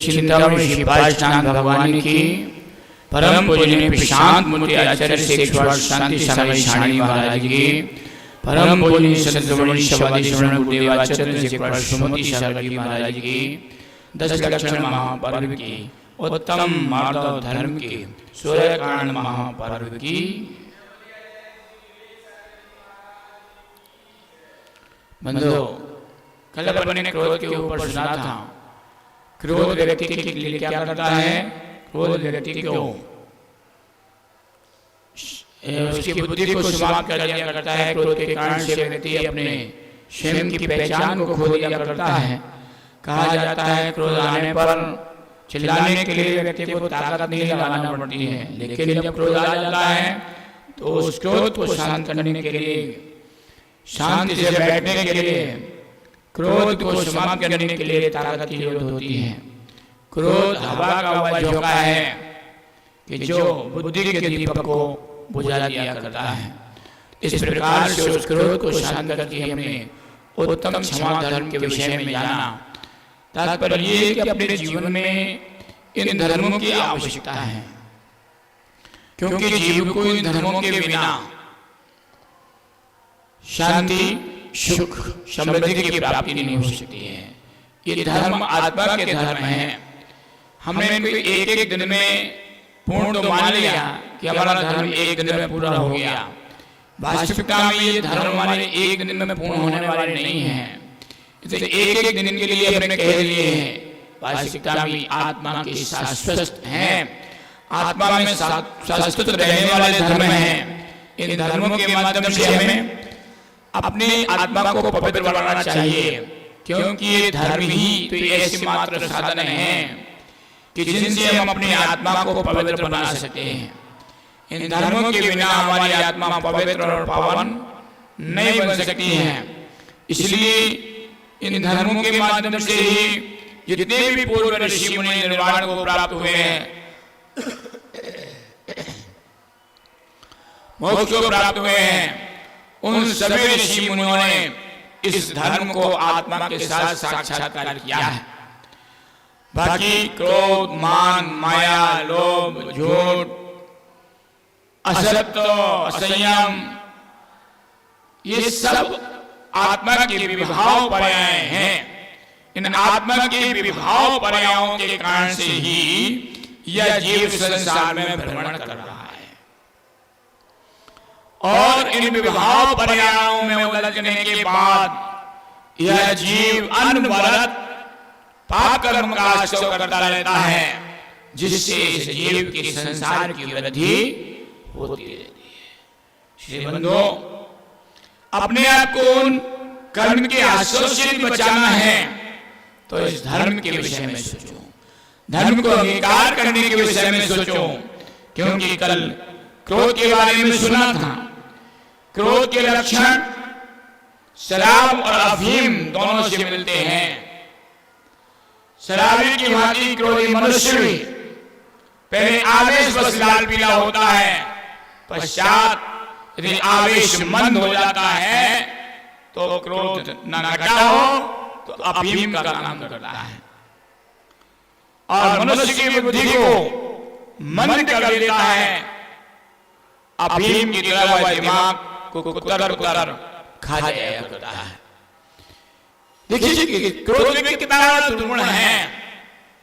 चिंतामणि श्री पांचनाथ भगवान की परम पूजनीय प्रशांत मूर्ति आचार्य शेखर शांति स्वामी शाणी महाराज की परम पूजनीय संतवणी शवादी श्रवण गुरुदेव आचार्य शेखर सुमति शारकी महाराज की 10 लक्षण महापर्व की उत्तम मार्ग धर्म की सूर्य कारण महापर्व की बंधुओं, कल अपने क्रोध के ऊपर सुना था। क्रोध व्यक्ति के लिए क्या करता है? क्रोध व्यक्ति को उसकी बुद्धि को समाप्त कर दिया करता है। क्रोध के कारण से व्यक्ति अपने स्वयं की पहचान को खो दिया करता है। कहा जाता है क्रोध आने पर चिल्लाने के लिए व्यक्ति को ताकत नहीं लगाना पड़ती है, लेकिन जब क्रोध आ जाता है तो उस क्रोध को शांत करने के लिए, शांति से बैठने के लिए, क्रोध को समाप्त करने के लिए ताकत की जरूरत होती है। क्रोध हवा का वह झोंका है कि जो बुद्धि के दीपक को बुझा दिया करता है। इस प्रकार से उस क्रोध को शांत करके हमने उत्तम क्षमा धर्म के विषय में जाना। तात्पर्य ये कि अपने जीवन में इन धर्मों की आवश्यकता है, क्योंकि जीव को इन धर्मों के बिना शांति, सुख, समृद्धि की प्राप्ति नहीं हो सकती है। ये धर्म आत्मा के धर्म हैं। हमने इनको एक दिन में पूर्ण तो मान लिया कि हमारा धर्म एक दिन में पूरा हो गया। वास्तविकता में ये धर्म हमारे एक दिन में पूर्ण होने वाले नहीं हैं। इसे एक दिन के लिए हमने कह लिए हैं। वास्तविकता में आत्मा के शाश्वत हैं, आत्मा में शाश्वत रहने वाले धर्म हैं। इन धर्मों के माध्यम से हमें अपनी आत्मा को पवित्र बनाना चाहिए, क्योंकि ये धर्म ही तो ऐसे मात्र साधन हैं कि जिनसे हम अपनी आत्मा को पवित्र बना सकते हैं। इन धर्मों के बिना हमारी आत्मा पवित्र और पावन नहीं बन सकती है। इसलिए इन धर्मों के माध्यम से ही जितने भी पूर्व ऋषि मुनि निर्वाण को प्राप्त हुए हैं, मोक्ष को प्राप्त हुए हैं, उन सभी ऋषि मुनियों ने इस धर्म को आत्मा के साथ साक्षात्कार किया है। बाकी क्रोध, मान, माया, लोभ, झूठ, असत्य, असंयम, ये सब आत्मा के विभाव पर्याय हैं। इन आत्मा के विभाव पर्यायों के कारण से ही यह जीव संसार में भ्रमण कर रहा है, और इन विभाव पर्यायों में उलझने के बाद यह जीव अनवरत पाप कर्म का आश्रय करता रहता है, जिससे इस जीव के संसार की वृद्धि होती रहती है। श्री बंधुओं, अपने आप को उन कर्म के आश्रय से बचाना है तो इस धर्म के विषय में सोचो, धर्म को अंगीकार करने के विषय में सोचो। क्योंकि कल क्रोध के बारे में सुना था। क्रोध के लक्षण शराब और अफीम दोनों से मिलते हैं। शराबी की भांति क्रोधी मनुष्य भी पहले आवेश बस लाल पीला होता है, पश्चात यदि आवेश मंद हो जाता है तो क्रोध न घटा हो तो अफीम का काम करता है, और मनुष्य की बुद्धि को मंद कर देता है। अफीम की तरह वह दिमाग को कुतर खा जाया करता है। देखिए क्रोध में कितना दुर्गुण है,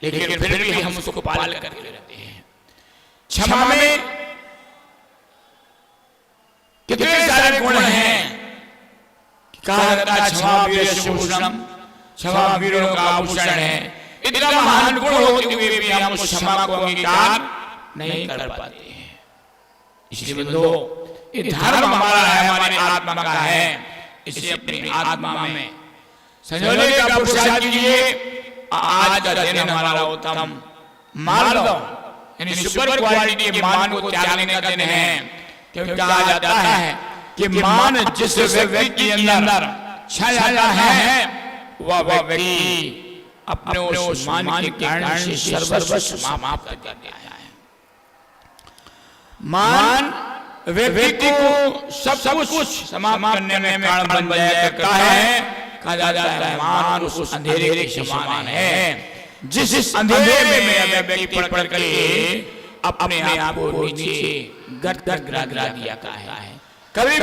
लेकिन फिर भी हम उसको पाल करके रहते हैं। क्षमा में कितने सारे गुण हैं। कहा जाता है क्षमा वीरभूषणम, क्षमा वीरों का आभूषण है। इतना महान गुण होते हुए भी हम उस क्षमा को अंगीकार नहीं कर पाते हैं। इसलिए बंधुओं, ये धर्म हमारा है, हमारी आत्मा का है। इसे अपनी आत्मा में संजोने का पुरुषार्थ कीजिए। आज का दिन हमारा उत्तम मान लो, यानी सुपर क्वालिटी के मान को त्यागने का दिन है। क्योंकि कहा जाता है कि मान जिस व्यक्ति के अंदर छा जाता है, वह व्यक्ति अपने उस मान के कारण से सर्वस्व समाप्त कर देता है। मान व्यक्ति को सब कुछ समाप्त करने में कारण बन जाया करता है। कहा जाता है मान उस अंधेरे के समान है जिस अंधेरे में व्यक्ति पड़ करके अपने आप को नीचे गर्त गिरा दिया है, कभी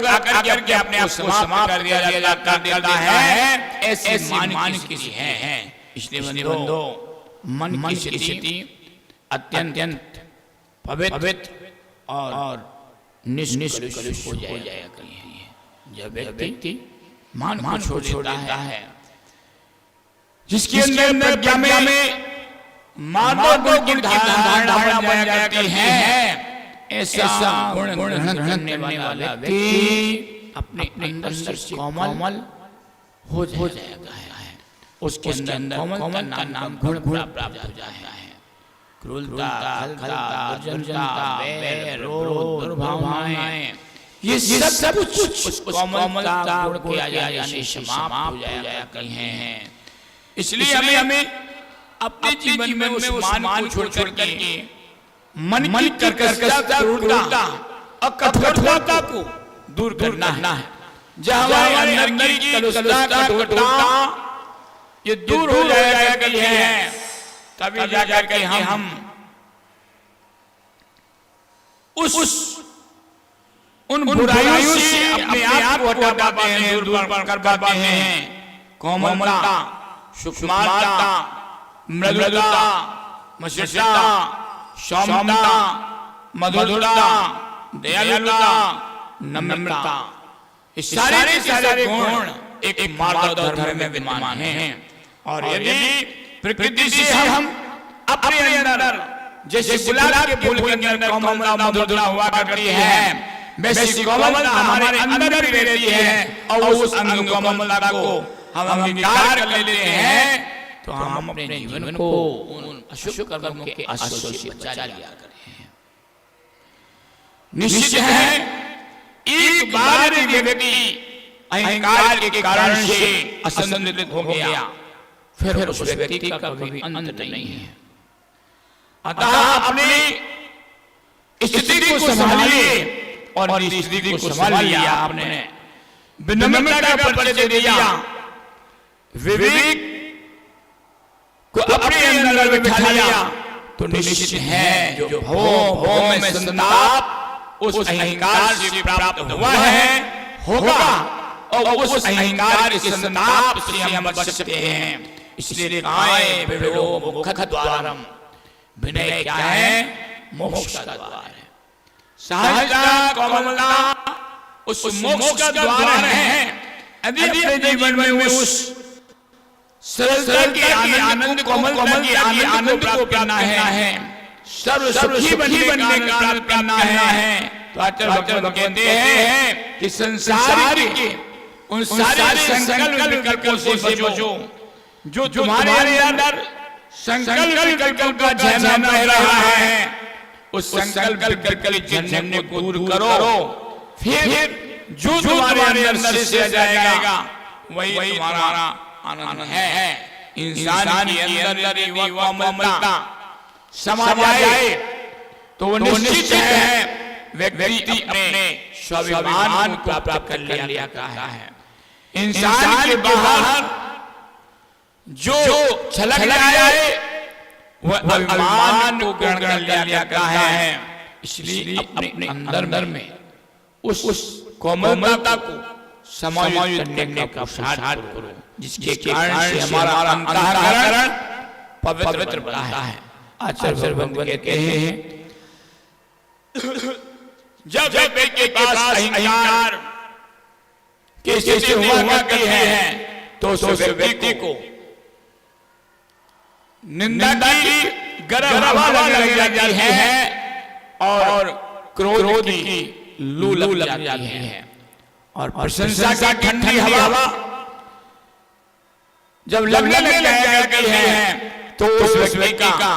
आकर के अपने आप को समाप्त कर देता है, ऐसे मान किसी है। इसलिए बंदो मन की स्थिति अत्यंत पवित्र और निष्कलुष हो जाया करती है जब व्यक्ति मान को छोड़ देता है, जिसके अंदर प्रज्ञा में मानव गुण की धारणा बन जाती है। ऐसा गुण ग्रहण करने वाला व्यक्ति अपने अंदर से कोमल हो जाएगा है। उसके अंदर कोमल का नाम गुण प्राप्त हो जाता है। क्रूरता, खलता, दुर्जनता, बैर, क्रोध, दुर्भावनाएं, ये सब कुछ उस कोमलता गुण के आ जाने से समाप्त हो जाया करते हैं। इसलिए हमें अपने जीवन में उस मान को छोड़ करके मन की कर्कशता, क्रूरता और कठोरता को दूर करना है। जब हमारे अंदर की कठोरता ये दूर हो जाया करती है, तभी जाकर के हम उन बुराइयों से अपने आप को हटा पाते हैं, दूर कर पाते हैं। कोमलता, सूक्ष्मता, मृदुता, मशीषता, सौम्यता, मधुरता, दयालुता, नम्रता, ये सारे गुण एक मानव धर्म में विद्यमान हैं। और यदि प्रकृति से हम अपने अंदर जैसे गुलाब के फूल के अंदर कोमलता, मधुरता हुआ करती है, वैसी कोमलता हमारे अंदर भी रहती है और उस कोमलता को हम निकाल कर लेते हैं, तो हम अपने जीवन को उन अशुभ कर्मों के आश्रय से बचा लिया करते हैं। निश्चित है एक बार व्यक्ति अहंकार के कारण से असंतुलित हो गया, फिर उस व्यक्ति का कभी अंत नहीं है। अतः अपनी स्थिति को संभालिए और स्थिति को संभाल लिया आपने, विनम्रता का परिचय दिया, विवेक को अपने अंदर बिठा लिया, तो निश्चित है जो भव में संताप उस अहंकार से प्राप्त हुआ है होगा, और उस अहंकार के संताप से हम बच सकते हैं। इसलिए काए विवेको मोक्षद्वारम, विनय क्या है? मोक्ष का द्वार है। सहजता, कोमलता उस मोक्ष का द्वार है। यदि अपने जीवन में उस सरलता के आनंद, कोमलता के आनंद को करना है, सर्व सुखी बनने का प्राप्त करना है, तो आचार्य भगवान कहते हैं कि संसार के उन सारे संकल्प विकल्पों से बचो जो तुम्हारे अंदर संकल्प विकल्प का झरना बह रहा है। उस संकल्प विकल्प के झरने को दूर करो, फिर जो तुम्हारे अंदर से जाएगा वही तुम्हारा आनंद है। इंसान के अंदर यदि वह कोमलता समा जाए तो वो निश्चित है व्यक्ति अपने स्वाभिमान को प्राप्त कर लिया है। इंसान के बाहर जो छलक जाए वह अभिमान को ग्रहण कर लिया है। इसलिए अपने अंदर में उस कोमलता को समायोजित करने का प्रयास करो, जिसके कारण से हमारा अंतःकरण पवित्र बनता है। आचार्य भगवान कहते हैं जब व्यक्ति के पास अहंकार की स्थिति हुआ करती है, तो उस व्यक्ति को निंदा की गर्म हवा लग जाती है और क्रोध की लू लग जाती है, और प्रशंसा का ठंडी हवा जब लगने लग जाती है, तो उस व्यक्ति का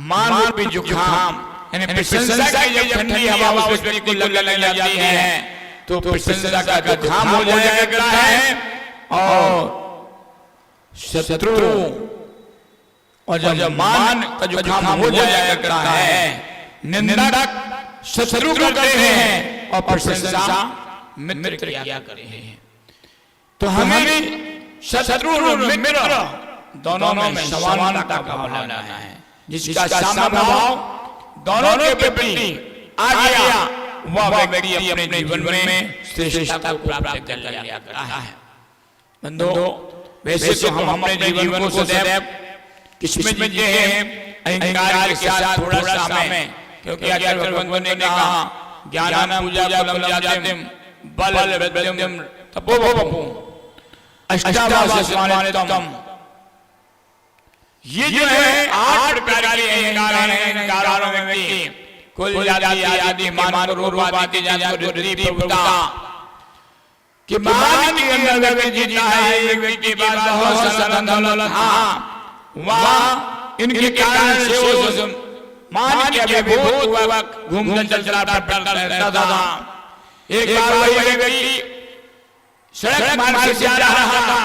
मान रूपी जुकाम, यानी प्रशंसा की जब ठंडी हवा उस व्यक्ति को लगने लग जाती है, तो प्रशंसा का जुकाम हो जाया करता है, और शत्रु और जब मान का जुकाम हो जाया करता है, निंदक शत्रु करते हैं और प्रशंसा मित्र किया करते हैं। तो हमें शत्रु और मित्र दोनों में समानता का भाव लाना है। जिसका साम्य भाव दोनों के प्रति आ गया वह व्यक्ति अपने जीवन में श्रेष्ठता को प्राप्त कर लिया करता है। बंधुओं, वैसे तो हम अपने जीवन को सदैव किसमें जीते हैं? अहंकार के साथ थोड़ा सा में, क्योंकि आचार्य भगवान ने कहा ज्ञानम पूजा फलम जातिम बल विद्यम तपोवपु अष्टादशमानितम। ये जो है 8 प्रकार के अहंकार हैं। अहंकारों में व्यक्ति कुल जाति आदि मान रूप आदि जान रुद्धि प्रभुता कि मान के अंदर व्यक्ति जीता है। व्यक्ति के पास बहुत सारा दौलत था, वह इनके कारण से वो मान के अभिभूत हुआ घूमता चलता रहता था। एक बार वही व्यक्ति सड़क मार्ग से जा रहा था,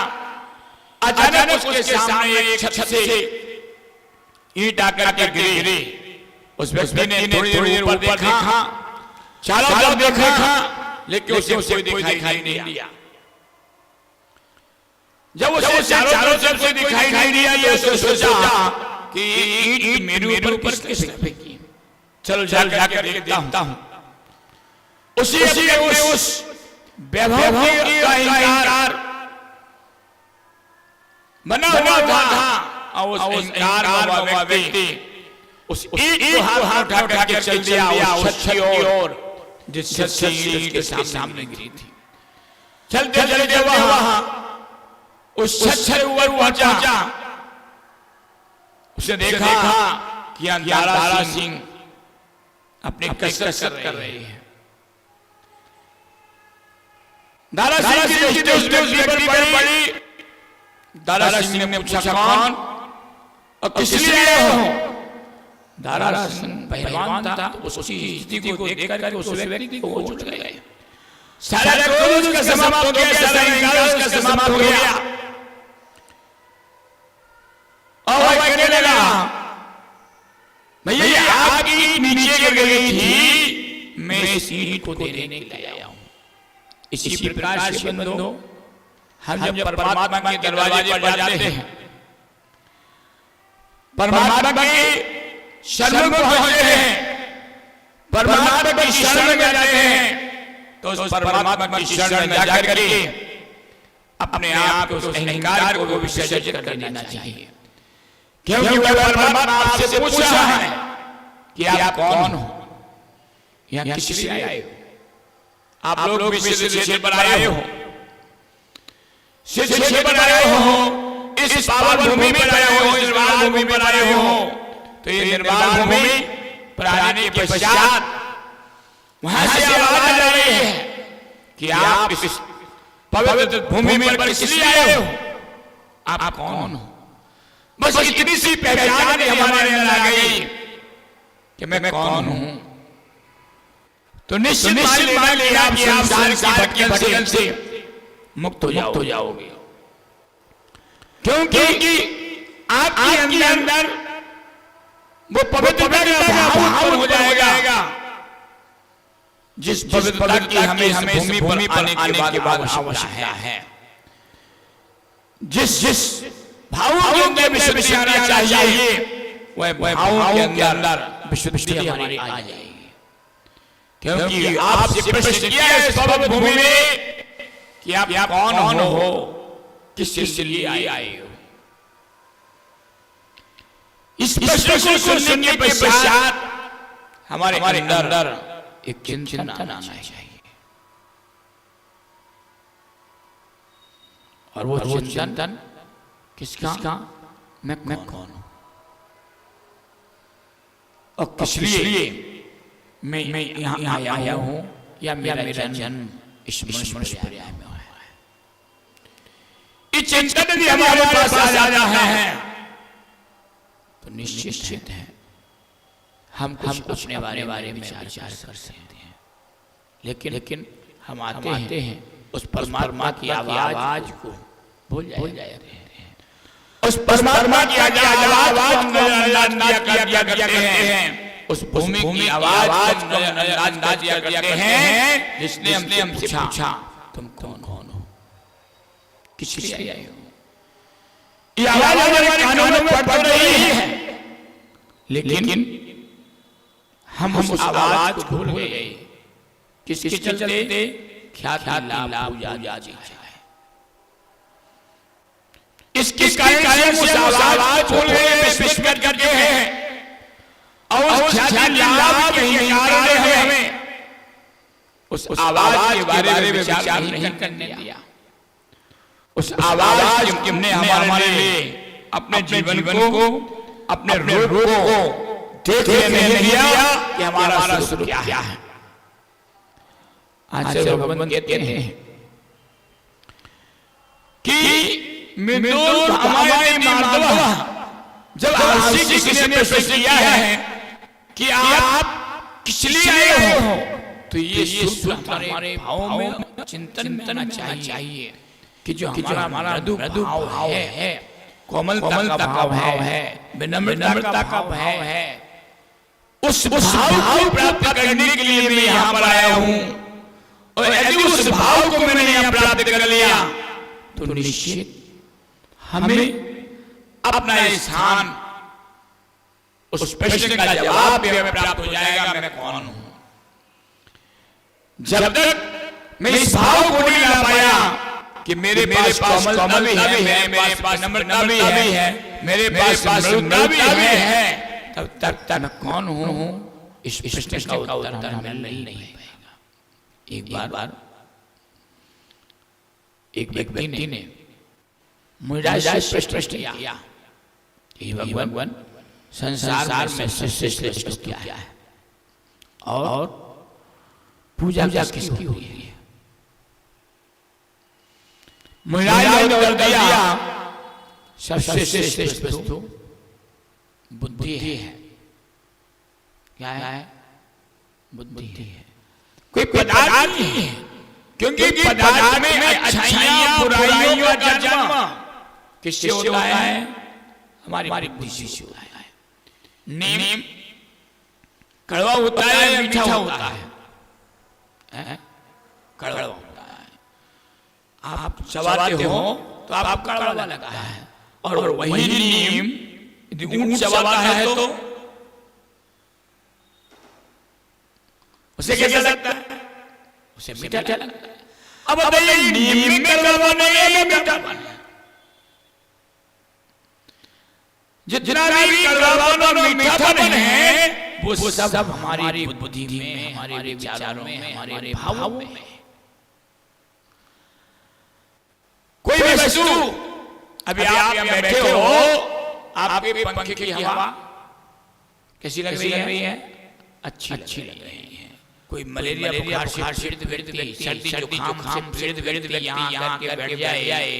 अचानक उसके सामने एक छत से ईंट आकर के गिरी। उस व्यक्ति ने थोड़ी देर ऊपर देखा, चारों तरफ देखा, लेकिन उसे कोई दिखाई नहीं दिया। जब उसे चारों तरफ से दिखाई नहीं दिया, ये सोचा कि ईंट मेरे ऊपर किसने फेंकी, चलो जाकर देखता हूं। उसी उस वैभव की अहंकार बना हुआ था, और उस अहंकार वाला व्यक्ति उस ईंट को हाथ उठा के चल दिया उस छत की ओर जिस छत से ईंट उसके सामने गिरी थी। चलते चलते वहां उस छत से ऊपर पहुंचा। उसने देखा कि दारा सिंह अपनी कसरत कर रही है। दारा सिंह की दृष्टि उस व्यक्ति पर पड़ी। दारा सिंह ने पूछा, कौन और किस लिए आए हो? दारा सिंह पहलवान था, तो उसकी स्थिति को देख करके उस व्यक्ति को वो छूट गए। सारा क्रोध उसका समाप्त हो गया, सारा अहंकार उसका समाप्त हो गया। और वह कहने लगा, भैया आपकी नीचे गिर गई थी, मैं इस ईंट को देने के लिए आया हूं। इसी प्रकार से बंधुओं, हम जब परमात्मा के दरवाजे पर जाते हैं, परमात्मा के शरण में पहुंचते हैं, परमात्मा की शरण में जाते हैं, तो उस परमात्मा की शरण में जाकर के अपने आप को, उस अहंकार को विसर्जित कर देना चाहिए। क्योंकि वह परमात्मा आपसे पूछ रहा है कि आप कौन हो, यहां किस लिए आए हो? आप लोग भी सिद्ध पर आए हो, सिद्ध पर आए हो, इस पावन भूमि पर आए हो, इस निर्वाण भूमि पर आए हो। तो ये निर्वाण भूमि पर आने के पश्चात वहां से आवाज आ रही है कि आप इस पवित्र भूमि पर किस लिए आए हो, आप कौन हो? बस इतनी सी पहचान हमारे अंदर आ गई कि मैं कौन हूं, तो निश्चित मान लेना कि आप संसार की भटकन से मुक्त हो जाओगे। क्योंकि आपके अंदर वो पवित्रता का भाव हो जाएगा, जिस पवित्रता की हमें भूमि पर आने के बाद आवश्यकता है। जिस भावों के अंदर विशुद्धि आना चाहिए, वह भावों के अंदर विशुद्धि हमारी आ जाएगी। क्योंकि आपसे प्रश्न किया है इस पवित्र भूमि में कि आप कौन हो, किस चीज के लिए आए हो। इस प्रश्न को सुनने के पश्चात हमारे अंदर एक चिंतन आना चाहिए, और वो चिंतन किसका? मैं कौन हूं और किस लिए मैं यहाँ आया हूं, या मेरा जन्म इस मनुष्य पर्याय में हुआ है। इस चिंतन भी हमारे पास आ जाता है, तो निश्चित है हम अपने बारे में विचार कर सकते हैं। लेकिन हम आते हैं उस परमात्मा की आवाज को भूल जाते हैं। उस परमात्मा की आवाज को नजरअंदाज करते हैं, उस भूमि की आवाज को नजरअंदाज करते हैं, जिसने हमसे पूछा तुम कौन हो, किस लिए आए हो। ये आवाज हमारे कानों में पड़ रही है, लेकिन हम उस आवाज को भूल गए। किसके चलते? ख्याति लाभ पूजा जी है। इसके कारण उस आवाज भूल गए, विस्मृत करके हैं और उस ख्याति लाभ के कारण हमें उस आवाज के बारे में विचार नहीं करने दिया। उस आवाज ने हमारे लिए अपने जीवन को, अपने रूप को देखने नहीं दिया कि हमारा स्वरूप क्या है। आचार्य भगवान कहते हैं कि मृदुल हमारे माधव, जब आशी किसी ने प्रश्न किया है कि आप किस लिए आए हो, तो ये सूत्र हमारे भाव में चिंतन करना चाहिए कि जो हमारा मृदु भाव है, कोमलता का भाव है, विनम्रता का भाव है, उस भाव को प्राप्त करने के लिए मैं यहाँ पर आया हूँ। और यदि उस भाव को मैंने यहाँ प्राप्त कर लिया तो निश्चित हमें अपना स्थान, उस प्रश्न का जवाब भी हमें प्राप्त हो जाएगा, मैं कौन हूं। जब तक मैं इस भाव को नहीं ला पाया कि मेरे पास कोमलता भी है, मेरे पास नम्रता भी है, मेरे पास मृदुता भी है, तब तक मैं कौन हूं, इस प्रश्न का उत्तर हमें नहीं पाएगा। एक बार एक व्यक्ति ने मुझे प्रश्न किया कि भगवान संसार में श्रेष्ठ वस्तु क्या है और पूजा किसकी हुई है। मुझे उत्तर दिया सबसे श्रेष्ठ वस्तु बुद्धि है। क्या है? बुद्धि है, कोई पदार्थ नहीं है, क्योंकि पदार्थ में अच्छाइयां बुराइयों का जन्म किससे होता है? हमारी बुद्धि से होता है। नीम कड़वा होता है या मीठा होता है? कड़वा होता है। आप चबाते हो तो आप कड़वा लगता है, और वही नीम यदि ऊंट चबाता है तो उसे कैसा लगता है? उसे मीठा लगता है। अब बताइए, नीम में कड़वा नहीं है या मीठापन है? जितना भी कड़वापन और मीठापन है वो सब हमारी बुद्धि में, हमारे विचारों में, हमारे भावों में। कोई वस्तु, अभी आप यहाँ बैठे हो, आपके पंखे की हवा कैसी लग रही है? अच्छी लग रही है। कोई मलेरिया बुखार से पीड़ित व्यक्ति, सर्दी जुकाम से पीड़ित व्यक्ति यहाँ आके बैठ जाए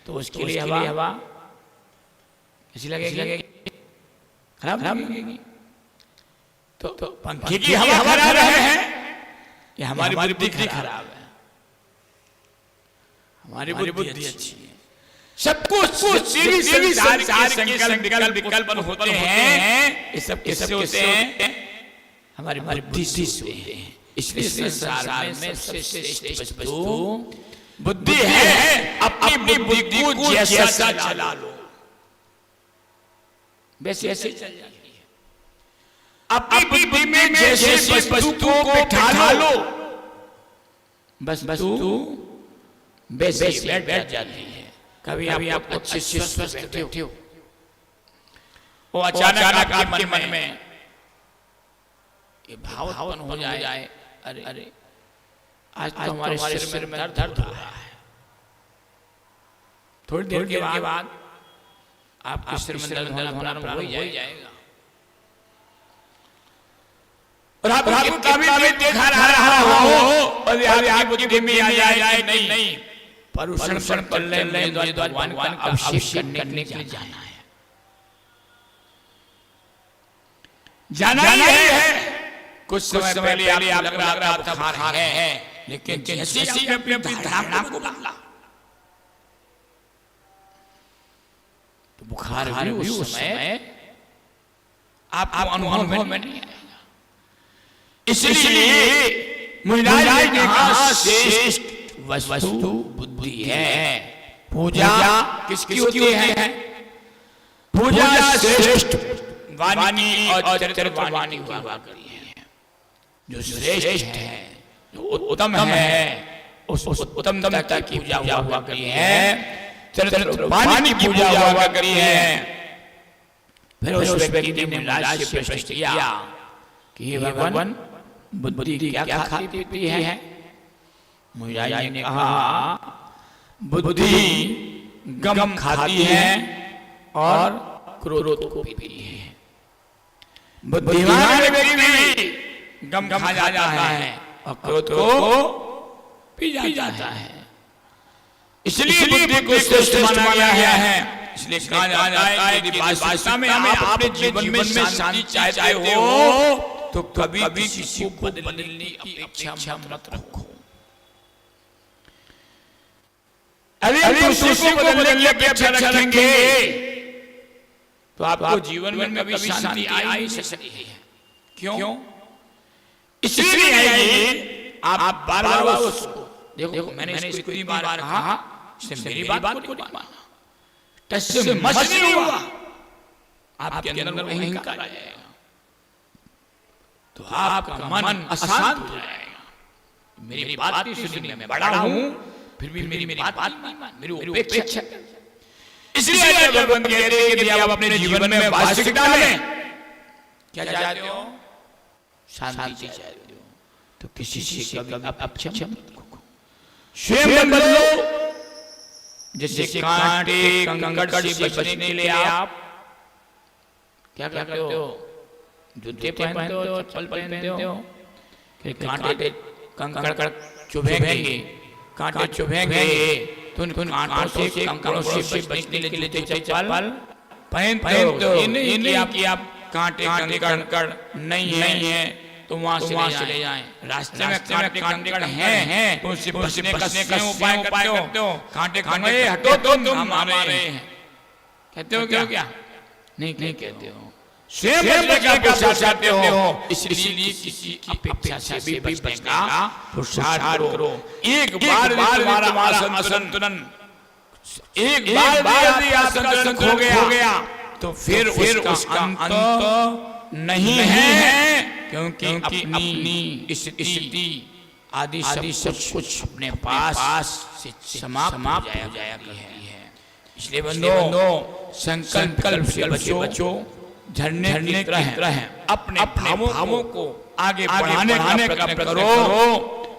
तो उसके लिए हवा कैसी लगेगी? खराब लगेगी। तो पंखे की हवा खराब है या हमारी बुद्धि खराब है? हमारी बुद्धि अच्छी है। सब कुछ संसार के संकल्प विकल्प होते हैं, ये सब किससे होते हैं? हमारी बुद्धि से होते हैं। इसलिए संसार में सबसे श्रेष्ठ वस्तु बुद्धि है। अपनी बुद्धि को जैसा चला लो वैसे चल जाती है। अपनी बुद्धि में जैसे वस्तु को बिठा लो, बस वस्तु वैसे बैठ जाती है। कभी आप अच्छे से स्वस्थ बैठे हो, वो अचानक आपके मन में ये भाव हो जाए, अरे आज तो हमारे सिर में दर्द हो रहा है। थोड़ी देर के बाद आपके सिर में दर्द होना हो ही जाएगा। और आप कभी देखा रहा हो और आपकी बुद्धि में आ जाए नहीं, परुषण भगवान का अभिषेक करने के लिए जाना ही है। कुछ समय पहले आप लग रहा था बुखार है, लेकिन जैसे ही अपने धारणा को बदला तो बुखार भी उस समय आपको अनुभव में नहीं आएगा। इसलिए मुनिराज ने कहा श्रेष्ठ वस्तु बुद्धि है। पूजा किसकी होती है? पूजा श्रेष्ठ वाणी और चरित्र वाणी हुआ करी है। जो श्रेष्ठ है, जो उत्तम है, उस उत्तमता की पूजा हुआ करी है, चरित्र वाणी की पूजा हुआ करी है। फिर उस व्यक्ति ने महाराज से प्रश्न किया कि हे भगवान, बुद्धि क्या खाती पीती है? महाराज ने कहा, बुद्धि गम खाती है और क्रोध को पीती है। बुद्धिमान व्यक्ति गम खा जाता है और क्रोध को पी जाता है। इसलिए बुद्धि को श्रेष्ठ माना गया है। इसलिए कहा जाता है कि वास्तविकता में आप अपने जीवन में शांति चाहते हो तो कभी किसी को बदलने की अपेक्षा मत रखो। अगर दूसरे को बदलने की अपेक्षा रखेंगे तो आपको जीवन में कभी शांति आ ही नहीं सकती है। क्यों? इसलिए आएगी आप बार-बार उसको देखो, मैंने इसको इतनी बार कहा, इसने मेरी बात को नहीं माना, टच से मस नहीं हुआ, आपके अंदर अहंकार आ जाएगा, तो आपका मन अशांत हो जाएगा। मेरी बात नहीं सुनने में बड़ा हूं, फिर भी मेरी बात नहीं मान, मेरी उपेक्षा। इसलिए भगवान कहते हैं कि आप अपने जीवन में वास्तविकता में क्या चाहते हो? शांति चाहते हो तो किसी से कभी अपेक्षा मत रखो। स्वयं बदलो। जैसे कांटे कंकड़ से बचने के लिए आप क्या करते हो? जूते पहनते हो, चप्पल पहनते हो, कि कांटे कंकड़ चुभेंगे, कांटे चुभेंगे, तो उन कांटों से कंकड़ों से बचने के लिए चप्पल पहनते हो। ये नहीं कि आप कांटे कंकड़ नहीं है तो वहां से ले जाएं। रास्ते में कांटे कंकड़ हैं तो उससे बचने का उपाय करते हो। कांटे कंकड़ हटो तुम हमारे हैं कहते हो क्या? नहीं कहते हो। स्वयं बचने का पुरुषार्थ करते हो। इसलिए किसी अपेक्षा से भी बचने का पुरुषार्थ करो। एक बार तुम्हारा असंतुलन, एक बार भी असंतुलन खो गया तो फिर उसका अंत नहीं है, क्योंकि अपनी स्थिति आदि सब कुछ अपने पास से समाप्त हो जाया करती है। इसलिए बंदो, संकल्प से बचो, झरने की तरह अपने भावों को आगे बढ़ाने का प्रयत्न करो।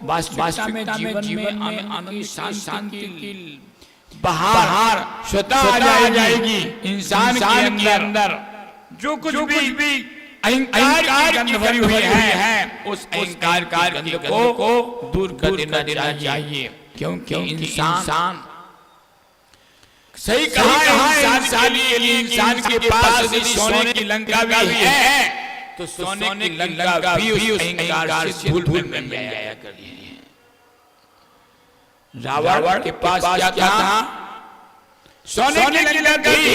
वास्तविकता में जीवन में आनंद शांति की बहार स्वतः आ जाएगी। इंसान के अंदर जो कुछ भी अहंकार की गंध भरी हुई है, उस अहंकार की गंध को दूर कर देना चाहिए। क्योंकि इंसान सही कहा इंसान के पास यदि सोने की लंका भी है तो सोने की लंका भी उस अहंकार से धूल में जाया करती है। रावण के पास क्या था? सोने की लंका थी,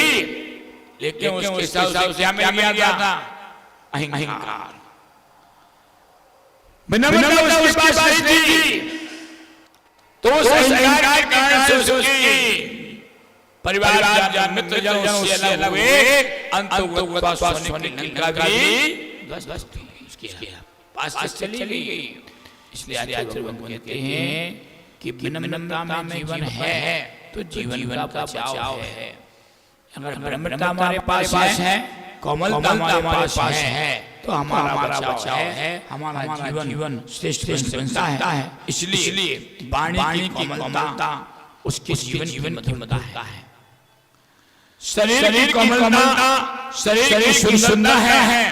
लेकिन उसके साथ क्या मिल गया था? अहंकार। विनम्रता उसके पास नहीं थी, तो उस अहंकार के कारण से उसकी परिवार मित्र जन उससे अलग हुए। अंत सोने की लंका भी उसके पास चली गई। इसलिए आचार्य कहते हैं कि विनम्रता में जीवन है तो जीवन का बचाव है। अगर विनम्रता हमारे पास है, कोमलता हमारे पास है, तो हमारा बचाव है, हमारा जीवन श्रेष्ठ बनता है। इसलिए वाणी की कोमलता उसके जीवन की मदद है। शरीर की कोमलता शरीर की सुंदरता है,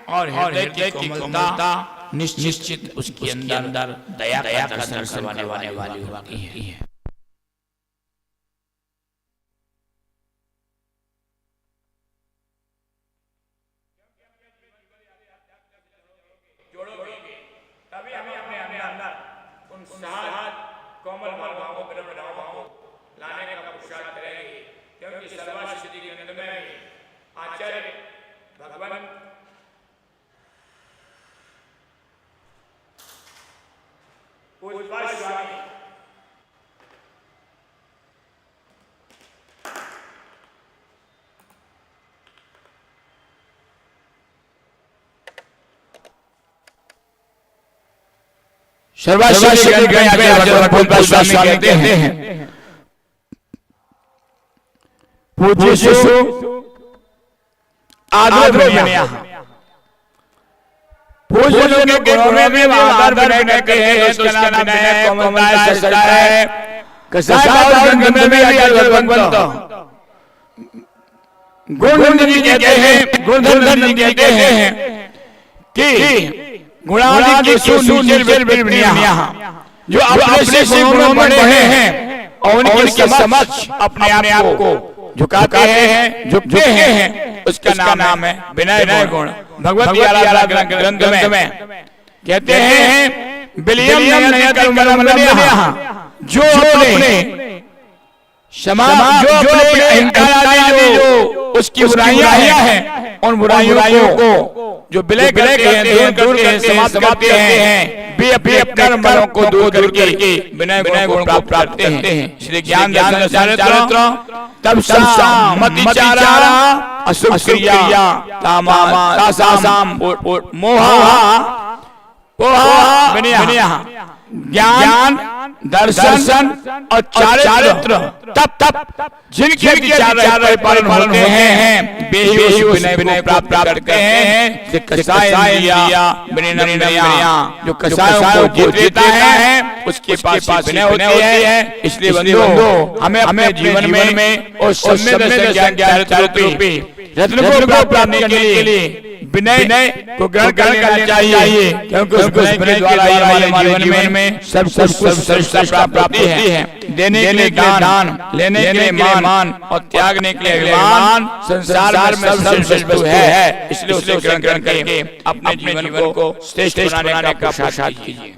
और हृदय की कोमलता निश्चित उसके अंदर दया का दर्शन करवाने वाली होती है। तभी हमें अपने अंदर उन सहज कोमल भावों को लाने का पुरुषार्थ करेंगे। क्योंकि सर्वसिद्धि के अंदर में आचार्य भगवान पूज्य स्वामी सर्वश्रेष्ठ स्वामी कहते हैं, पूज्य शिशु आदर विनय, पूज्य लोगों के गुणों में आदर विनय के हैं, उसका नाम विनय कोमलता है, सच्चा है। कसाई और गंध में आकर भगवंत गुणधन जी कहते हैं, गुणधन जी कहते हैं कि गुणादि के सुनीचर विनय, जो अपने से गुणों में बढ़े हैं और उनके समक्ष अपने आप को झुकाते हैं, झुकते हैं, उसका नाम है विनय गुण। भगवत गीता ग्रंथ में कहते हैं, विलियम जो अपने समाज जो अपने अहंकार जो उसकी बुराइयां हैं, उन बुराइयों को जो विलय दूर करके समाप्त करते हैं, वे अपने कर्मों को दूर करके विनय गुण को प्राप्त करते हैं। श्री ज्ञान चरित्र तब मतिचारा अशुभ क्रिया तासाम मोहा विनय, ज्ञान दर्शन और चारित्र तप जिनके विचार परिपालन होते हैं, वे ही विनय प्राप्त करते हैं। कसाय जो कसायों को जीता है उसके पास विनय होती है। इसलिए बंधुओं, हमें अपने जीवन में और सम्यक ज्ञान रूपी रत्न को प्राप्त करने के लिए विनय को ग्रहण करना चाहिए, क्योंकि उसको विनय द्वारा हमारे जीवन में सब कुछ प्राप्त होती है। देने के लिए दान, लेने के लिए मान और त्यागने के लिए अभिमान संसार में सर्वश्रेष्ठ वस्तु है। इसलिए उसे ग्रहण करके अपने जीवन को श्रेष्ठ बनाने का प्रयास कीजिए।